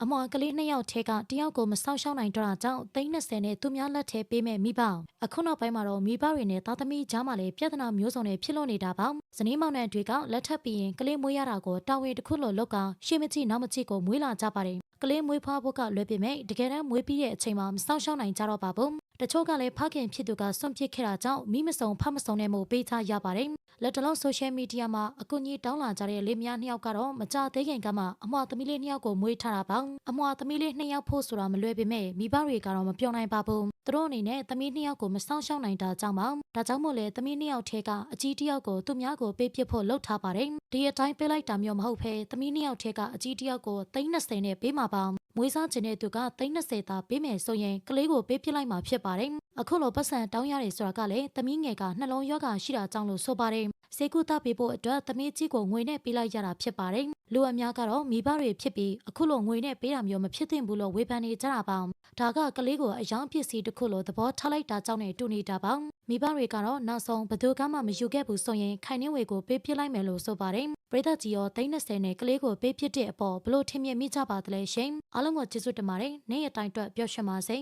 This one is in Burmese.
အမွာကလေး2ယောက်ထဲကတယောက်ကိုမဆောင်ရှောက်နိုင်တော့တာကြောင့်30နဲ့သူများလက်ထဲပေးမဲ့မိဘအခုနောက်ပိုင်းမှာတော့မိဘတွေနဲ့သားသမီးကြားမှာလည်းပြဿနာမျိုးစုံနဲ့ဖြစ်လို့နေတာပါဇနီးမောင်နှံတွေကလက်ထပ်ပြီးရင်ကလေးမွေးရတာကိုတာဝန်တစ်ခုလိုလောက်ကရှေ့မကြည့်နောက်မကြည့်ကိုမွေးလာကြပါတယ်ကလေးမွေးဖွားဖို့ကလွယ်ပေမဲ့တကယ်တမ်းမွေးပြီးတဲ့အချိန်မှာမဆောင်ရှောက်နိုင်ကြတော့ပါဘူးတချို့ကလည်းဖခင်ဖြစ်သူကစွန့်ပစ်ခဲ့တာကြောင့်မိမစုံဖမစုံနဲ့မို့ပေးချရပါတယ်လက်တလုံးဆိုရှယ်မီဒီယာမှာအကူအညီတောင်းလာကြတဲ့လေးများ2ယောက်ကတော့မကြသေးခင်ကမှအမွာသမီးလေး2ယောက်ကိုမွေးထားတာပါအမွာသမီးလေး2ယောက်ဖို့ဆိုတာမလွယ်ပေမဲ့မိဘတွေကတော့မပြောနိုင်ပါဘူးသူတို့အနေနဲ့သမီး2ယောက်ကိုမဆောင်ရှောက်နိုင်တာကြောင့်ပါဒါကြောင့်မို့လေသမီး2ယောက်ထဲကအကြီး1ယောက်ကိုသူများကိုပေးပစ်ဖို့လှုပ်ထားပါတယ်ဒီအတိုင်းပေးလိုက်တာမျိုးမဟုတ်ဘဲသမီး2ယောက်ထဲကအကြီး1ယောက်ကို30နဲ့ပေးမှာပါမွေးစားခြင်းတဲ့သူက30သာပေးမယ်ဆိုရင်ကလေးကိုပေးပစ်လိုက်မှာဖြစ်ပါတယ်အခုလိုပတ်စံတောင်းရတယ်ဆိုတာကလည်းသမီးငယ်ကနှလုံးရောဂါရှိတာကြောင့်လို့ဆိုပါတယ်စေကူတာပေးဖို့အတွက်သမီးကြီးကိုငွေနဲ့ပေးလိုက်ရတာဖြစ်ပါတယ်လူအများကတော့မိဘတွေဖြစ်ပြီးအခုလိုငွေနဲ့ပေးတာမျိုးမဖြစ်သင့်ဘူးလို့ဝေဖန်နေကြတာပါဒါကကလေးကိုအယောင်ပစ္စည်းတစ်ခုလိုသဘောထားလိုက်တာကြောင့်နဲ့တူနေတာပါမိဘတွေကတော့နောက်ဆုံးဘသူကမှမယူခဲ့ဘူးဆိုရင်ခိုင်နှင်းဝေကိုပေးပစ်လိုက်မယ်လို့ဆိုပါတယ်ပရိသတ်ကြီးရော30နဲ့ကလေးကိုပေးပစ်တဲ့အပေါ်ဘလို့ထင်မြင်မိကြပါသလဲရှင်အားလုံးကိုကျေးဇူးတင်ပါတယ်နေ့ရက်တိုင်းအတွက်ပျော်ရွှင်ပါစေ